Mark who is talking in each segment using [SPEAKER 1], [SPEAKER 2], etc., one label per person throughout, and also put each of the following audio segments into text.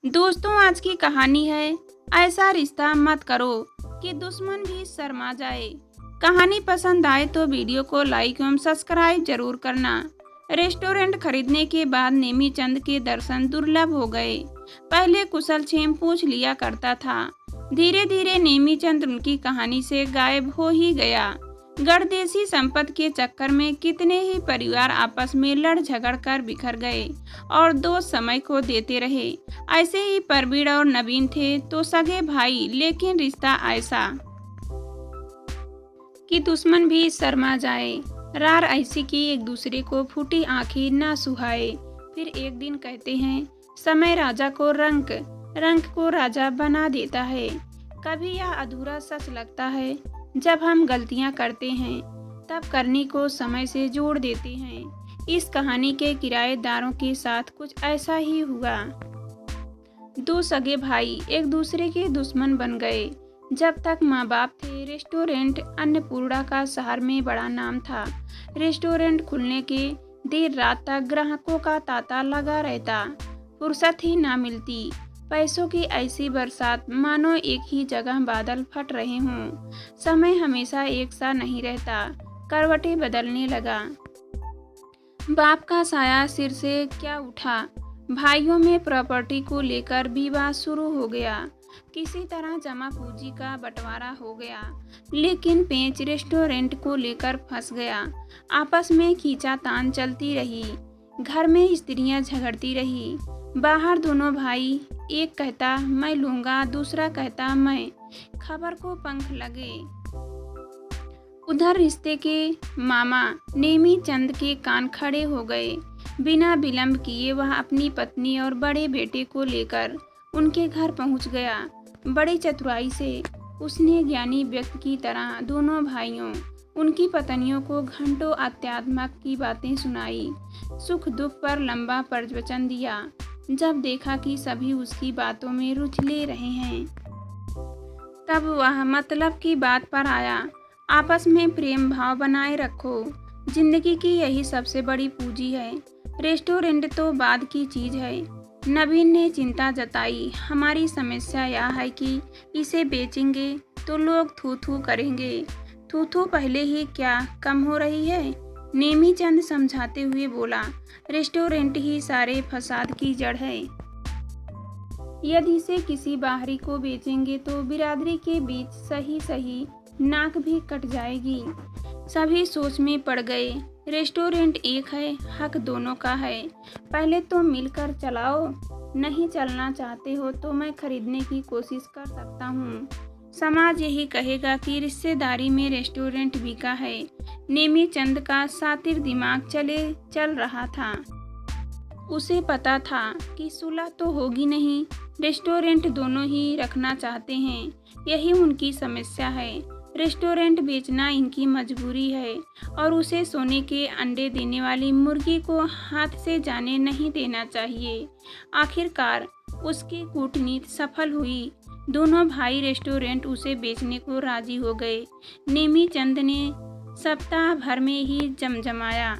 [SPEAKER 1] दोस्तों, आज की कहानी है ऐसा रिश्ता मत करो कि दुश्मन भी शर्मा जाए। कहानी पसंद आए तो वीडियो को लाइक एवं सब्सक्राइब जरूर करना। रेस्टोरेंट खरीदने के बाद नेमीचंद के दर्शन दुर्लभ हो गए। पहले कुशल क्षेम पूछ लिया करता था, धीरे धीरे नेमीचंद उनकी कहानी से गायब हो ही गया। गणदेशी संपत्ति के चक्कर में कितने ही परिवार आपस में लड़ झगड़ कर बिखर गए और दोस्त समय को देते रहे। ऐसे ही परवीन और नवीन थे तो सगे भाई, लेकिन रिश्ता ऐसा कि दुश्मन भी शर्मा जाए। रार ऐसी कि एक दूसरे को फूटी आंखें ना सुहाए। फिर एक दिन कहते हैं, समय राजा को रंक रंक को राजा बना देता है। कभी यह अधूरा सच लगता है, जब हम गलतियां करते हैं तब करनी को समय से जोड़ देते हैं। इस कहानी के किराएदारों के साथ कुछ ऐसा ही हुआ। दो सगे भाई एक दूसरे के दुश्मन बन गए। जब तक माँ बाप थे, रेस्टोरेंट अन्नपूर्णा का शहर में बड़ा नाम था। रेस्टोरेंट खुलने के देर रात तक ग्राहकों का तांता लगा रहता, फुर्सत ही ना मिलती। पैसों की ऐसी बरसात मानो एक ही जगह बादल फट रहे हों। समय हमेशा एक सा नहीं रहता, करवटें बदलने लगा। बाप का साया सिर से क्या उठा। भाइयों में प्रॉपर्टी को लेकर विवाद शुरू हो गया। किसी तरह जमा पूंजी का बंटवारा हो गया, लेकिन पेंच रेस्टोरेंट को लेकर फंस गया। आपस में खींचातान चलती रही। घर में स्त्रियां झगड़ती रही। बाहर दोनों भाई, एक कहता मैं लूंगा, दूसरा कहता मैं। खबर को पंख लगे। उधर रिश्ते के मामा नेमीचंद के कान खड़े हो गए। बिना विलंब किए वह अपनी पत्नी और बड़े बेटे को लेकर उनके घर पहुंच गया। बड़ी चतुराई से उसने ज्ञानी व्यक्ति की तरह दोनों भाइयों, उनकी पत्नियों को घंटों अध्यात्म की बातें सुनाई। सुख दुख पर लंबा प्रवचन दिया। जब देखा कि सभी उसकी बातों में रुचि ले रहे हैं, तब वह मतलब की बात पर आया। आपस में प्रेम भाव बनाए रखो, जिंदगी की यही सबसे बड़ी पूंजी है। रेस्टोरेंट तो बाद की चीज है। नवीन ने चिंता जताई, हमारी समस्या यह है कि इसे बेचेंगे तो लोग थू थू करेंगे। थू थू पहले ही क्या कम हो रही है। नेमीचंद समझाते हुए बोला, रेस्टोरेंट ही सारे फसाद की जड़ है। यदि इसे किसी बाहरी को बेचेंगे तो बिरादरी के बीच सही सही नाक भी कट जाएगी। सभी सोच में पड़ गए। रेस्टोरेंट एक है, हक दोनों का है। पहले तो मिलकर चलाओ, नहीं चलना चाहते हो तो मैं खरीदने की कोशिश कर सकता हूँ। समाज यही कहेगा कि रिश्तेदारी में रेस्टोरेंट बिका है। नेमीचंद का सातिर दिमाग चल रहा था। उसे पता था कि सुलह तो होगी नहीं। रेस्टोरेंट दोनों ही रखना चाहते हैं, यही उनकी समस्या है। रेस्टोरेंट बेचना इनकी मजबूरी है और उसे सोने के अंडे देने वाली मुर्गी को हाथ से जाने नहीं देना चाहिए। आखिरकार उसकी कूटनीति सफल हुई। दोनों भाई रेस्टोरेंट उसे बेचने को राजी हो गए। नेमीचंद ने सप्ताह भर में ही जमजमाया।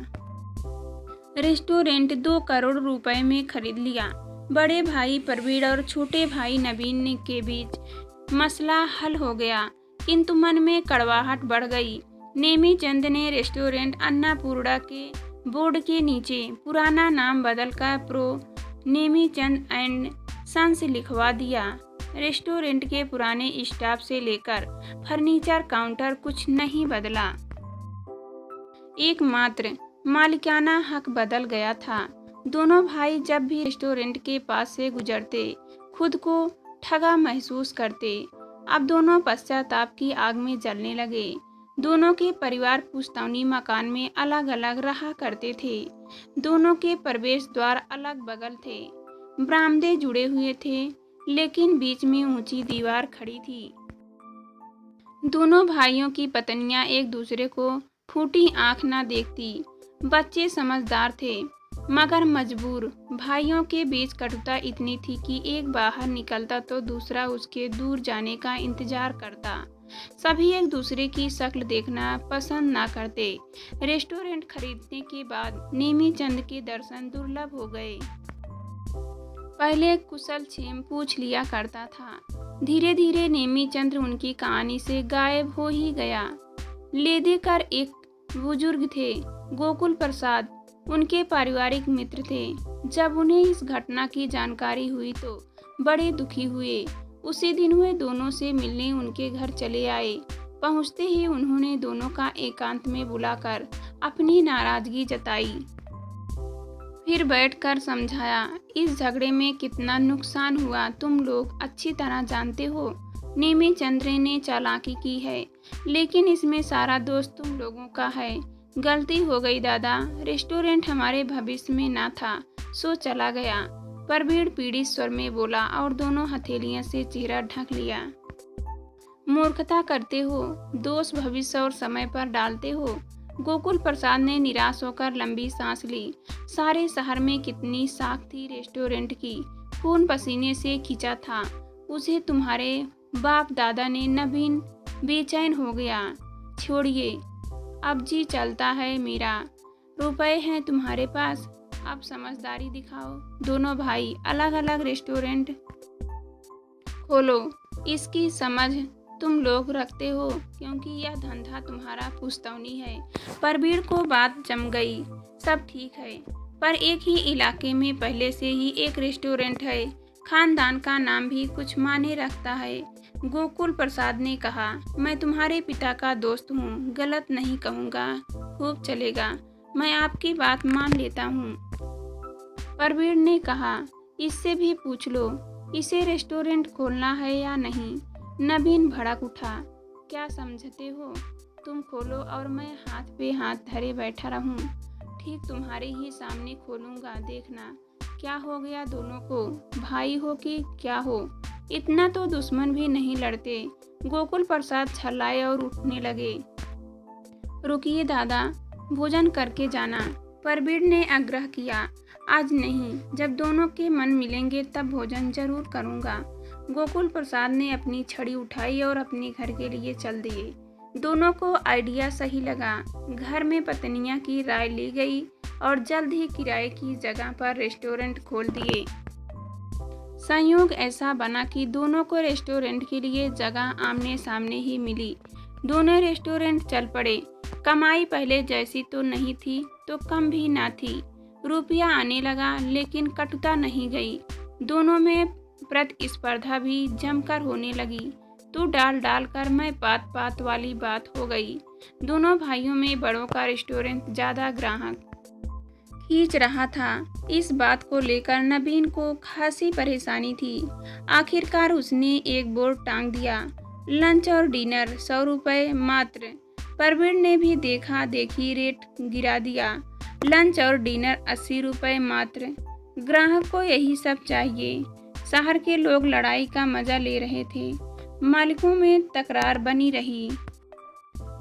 [SPEAKER 1] रेस्टोरेंट 2 करोड़ रुपए में खरीद लिया। बड़े भाई परवीन और छोटे भाई नवीन के बीच मसला हल हो गया, किंतु मन में कड़वाहट बढ़ गई। नेमीचंद ने रेस्टोरेंट अन्नपूर्णा के बोर्ड के नीचे पुराना नाम बदलकर प्रो नेमीचंद एंड सन्स लिखवा दिया। रेस्टोरेंट के पुराने स्टाफ से लेकर फर्नीचर काउंटर कुछ नहीं बदला। एकमात्र मालिकाना हक बदल गया था। दोनों भाई जब भी रेस्टोरेंट के पास से गुजरते खुद को ठगा महसूस करते। अब दोनों पश्चाताप की आग में जलने लगे। दोनों के परिवार पुश्तौनी मकान में अलग अलग रहा करते थे। दोनों के प्रवेश द्वार अलग बगल थे। बरामदे जुड़े हुए थे, लेकिन बीच में ऊंची दीवार खड़ी थी। दोनों भाइयों की पत्नियां एक दूसरे को फूटी आंख न देखती। बच्चे समझदार थे मगर मजबूर। भाइयों के बीच कटुता इतनी थी कि एक बाहर निकलता तो दूसरा उसके दूर जाने का इंतजार करता। सभी एक दूसरे की शक्ल देखना पसंद न करते। रेस्टोरेंट खरीदने के बाद नेमीचंद के दर्शन दुर्लभ हो गए। पहले कुशल क्षेम पूछ लिया करता था। धीरे धीरे नेमीचंद्र उनकी कहानी से गायब हो ही गया। लेदेकर एक बुजुर्ग थे, गोकुल प्रसाद उनके पारिवारिक मित्र थे। जब उन्हें इस घटना की जानकारी हुई तो बड़े दुखी हुए। उसी दिन वे दोनों से मिलने उनके घर चले आए। पहुंचते ही उन्होंने दोनों का एकांत में बुलाकर अपनी नाराजगी जताई। फिर बैठकर समझाया, इस झगड़े में कितना नुकसान हुआ तुम लोग अच्छी तरह जानते हो। नेमीचंद्र ने चालाकी की है, लेकिन इसमें सारा दोष तुम लोगों का है। गलती हो गई दादा, रेस्टोरेंट हमारे भविष्य में ना था, सो चला गया। परवीर पीड़ित स्वर में बोला और दोनों हथेलियों से चेहरा ढक लिया। मूर्खता करते हो, दोष भविष्य और समय पर डालते हो। गोकुल प्रसाद ने निराश होकर लंबी सांस ली। सारे शहर में कितनी साख थी रेस्टोरेंट की, खून पसीने से खींचा था उसे तुम्हारे बाप दादा ने। नवीन बेचैन हो गया। छोड़िए, अब जी चलता है मेरा। रुपए हैं तुम्हारे पास, अब समझदारी दिखाओ। दोनों भाई अलग अलग रेस्टोरेंट खोलो, इसकी समझ तुम लोग रखते हो, क्योंकि यह धंधा तुम्हारा पुश्तौनी है। परवीर को बात जम गई। सब ठीक है, पर एक ही इलाके में पहले से ही एक रेस्टोरेंट है। खानदान का नाम भी कुछ मायने रखता है। गोकुल प्रसाद ने कहा, मैं तुम्हारे पिता का दोस्त हूँ, गलत नहीं कहूँगा। खूब चलेगा, मैं आपकी बात मान लेता हूँ। परवीर ने कहा, इससे भी पूछ लो, इसे रेस्टोरेंट खोलना है या नहीं। नवीन भड़क उठा, क्या समझते हो? तुम खोलो और मैं हाथ पे हाथ धरे बैठा रहूं। ठीक तुम्हारे ही सामने खोलूंगा, देखना क्या हो गया दोनों को। भाई हो कि क्या हो, इतना तो दुश्मन भी नहीं लड़ते। गोकुल प्रसाद छल्लाए और उठने लगे। रुकिए दादा, भोजन करके जाना, परवीर ने आग्रह किया। आज नहीं, जब दोनों के मन मिलेंगे तब भोजन जरूर करूंगा। गोकुल प्रसाद ने अपनी छड़ी उठाई और अपने घर के लिए चल दिए। दोनों को आइडिया सही लगा। घर में पत्नियां की राय ली गई और जल्द ही किराए की जगह पर रेस्टोरेंट खोल दिए। संयोग ऐसा बना कि दोनों को रेस्टोरेंट के लिए जगह आमने सामने ही मिली। दोनों रेस्टोरेंट चल पड़े। कमाई पहले जैसी तो नहीं थी, तो कम भी ना थी। रुपया आने लगा, लेकिन कटुता नहीं गई। दोनों में प्रतिस्पर्धा भी जमकर होने लगी। तू डाल डाल कर मैं पात पात वाली बात हो गई। दोनों भाइयों में बड़ों का रेस्टोरेंट ज्यादा ग्राहक खींच रहा था। इस बात को लेकर नवीन को खासी परेशानी थी। आखिरकार उसने एक बोर्ड टांग दिया, लंच और डिनर 100 रुपये मात्र। परवीर ने भी देखा देखी रेट गिरा दिया, लंच और डिनर 80 रुपये मात्र। ग्राहक को यही सब चाहिए। शहर के लोग लड़ाई का मजा ले रहे थे। मालिकों में तकरार बनी रही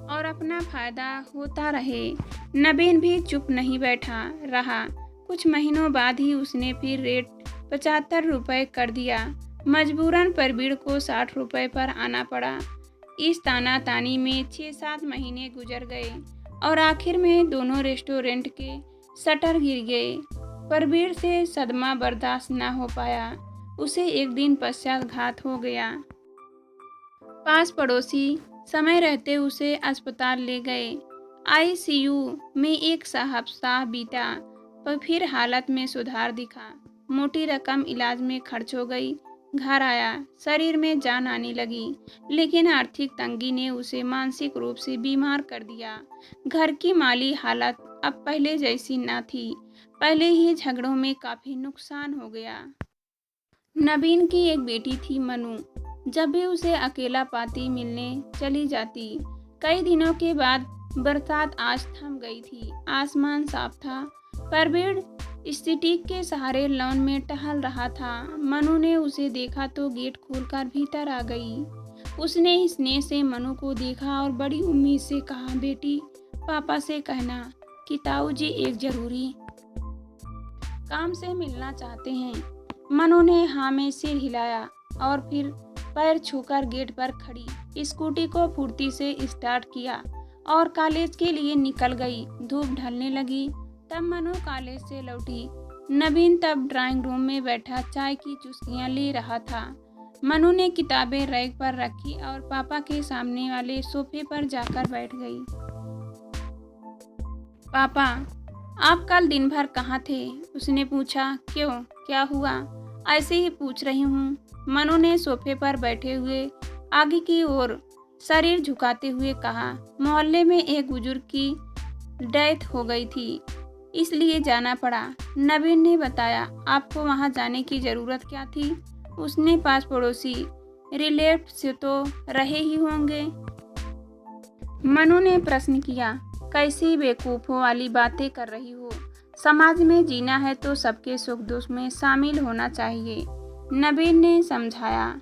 [SPEAKER 1] और अपना फायदा होता रहे। नवीन भी चुप नहीं बैठा रहा। कुछ महीनों बाद ही उसने फिर रेट 75 रुपये कर दिया। मजबूरन परवीर को 60 रुपये पर आना पड़ा। इस तानातानी में 6-7 महीने गुजर गए और आखिर में दोनों रेस्टोरेंट के शटर गिर गए। परवीर से सदमा बर्दाश्त न हो पाया। उसे एक दिन पश्चाताघात हो गया। पास पड़ोसी समय रहते उसे अस्पताल ले गए। आईसीयू में एक सप्ताह बीता, पर फिर हालत में सुधार दिखा। मोटी रकम इलाज में खर्च हो गई। घर आया, शरीर में जान आने लगी, लेकिन आर्थिक तंगी ने उसे मानसिक रूप से बीमार कर दिया। घर की माली हालत अब पहले जैसी न थी। पहले ही झगड़ों में काफी नुकसान हो गया। नवीन की एक बेटी थी मनु। जब भी उसे अकेला पाती मिलने चली जाती। कई दिनों के बाद बरसात आज थम गई थी। आसमान साफ था। परवीर स्टिक के सहारे लॉन में टहल रहा था। मनु ने उसे देखा तो गेट खोलकर भीतर आ गई। उसने स्नेह से मनु को देखा और बड़ी उम्मीद से कहा, बेटी पापा से कहना कि ताऊ जी एक जरूरी काम से मिलना चाहते हैं। मनु ने हाँ में सिर हिलाया और फिर पैर छूकर गेट पर खड़ी स्कूटी को फुर्ती से स्टार्ट किया और कॉलेज के लिए निकल गई। धूप ढलने लगी। तब मनु कॉलेज से लौटी। नवीन तब ड्राइंग रूम में बैठा चाय की चुस्कियां ले रहा था। मनु ने किताबें रैक पर रखी और पापा के सामने वाले सोफे पर जाकर बैठ गई। पापा, आप कल दिन भर कहाँ थे? उसने पूछा। क्यों, क्या हुआ? ऐसे ही पूछ रही हूँ। मनु ने सोफे पर बैठे हुए आगे की ओर शरीर झुकाते हुए कहा। मोहल्ले में एक बुजुर्ग की डेथ हो गई थी, इसलिए जाना पड़ा। नवीन ने बताया। आपको वहाँ जाने की ज़रूरत क्या थी? उसने पास पड़ोसी रिलेटिव से तो रहे ही होंगे। मनु ने प्रश्न किया। कैसी बेवकूफ़ों वाली बातें कर रही हो? समाज में जीना है तो सबके सुख दुख में शामिल होना चाहिए, नवीन ने समझाया।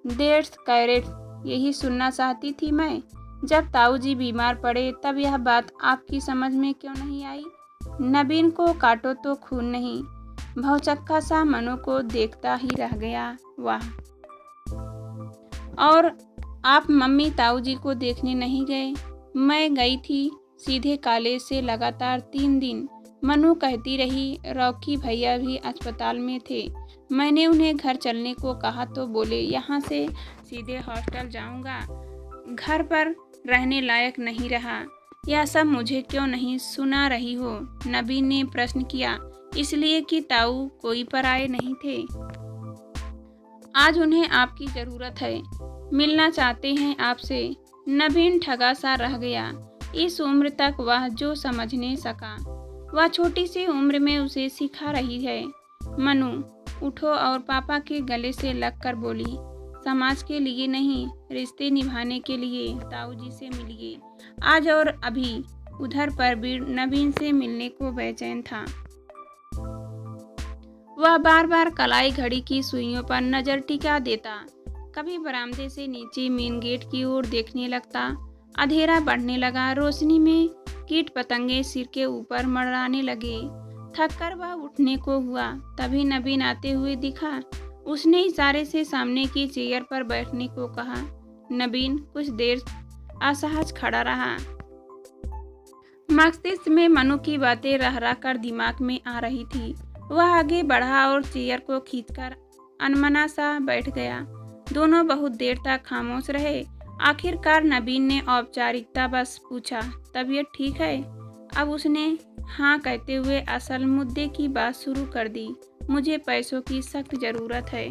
[SPEAKER 1] दैट्स करेक्ट, यही सुनना चाहती थी मैं। जब ताऊजी बीमार पड़े तब यह बात आपकी समझ में क्यों नहीं आई? नवीन को काटो तो खून नहीं, भौचक्का सा मनु को देखता ही रह गया। वाह! और आप मम्मी ताऊजी को देखने नहीं गए? मैं गई थी, सीधे कॉलेज से लगातार 3 दिन। मनु कहती रही। रॉकी भैया भी अस्पताल में थे। मैंने उन्हें घर चलने को कहा तो बोले यहाँ से सीधे हॉस्टल जाऊँगा, घर पर रहने लायक नहीं रहा। यह सब मुझे क्यों नहीं सुना रही हो? नवीन ने प्रश्न किया। इसलिए कि ताऊ कोई पराये नहीं थे। आज उन्हें आपकी ज़रूरत है, मिलना चाहते हैं आपसे। नवीन ठगा सा रह गया। इस उम्र तक वह जो समझ नहीं सका, वह छोटी सी उम्र में उसे सिखा रही है। मनु उठो और पापा के गले से लगकर बोली। समाज के लिए नहीं, रिश्ते निभाने के लिए ताऊजी से मिलिए आज और अभी। उधर परवीर नवीन से मिलने को बेचैन था। वह बार बार कलाई घड़ी की सुइयों पर नजर टिका देता, कभी बरामदे से नीचे मेन गेट की ओर देखने लगता। अंधेरा बढ़ने लगा। रोशनी में कीट पतंगे सिर के ऊपर मंडराने लगे। थककर वह उठने को हुआ, तभी नवीन आते हुए दिखा। उसने इशारे से सामने की चेयर पर बैठने को कहा। नवीन कुछ देर असहज खड़ा रहा। मस्तिष्क में मनु की बातें रह रह कर दिमाग में आ रही थी। वह आगे बढ़ा और चेयर को खींचकर अनमना सा बैठ गया। दोनों बहुत देर तक खामोश रहे। आखिरकार नवीन ने औपचारिकता बस पूछा, तबीयत ठीक है? अब उसने हाँ कहते हुए असल मुद्दे की बात शुरू कर दी। मुझे पैसों की सख्त ज़रूरत है।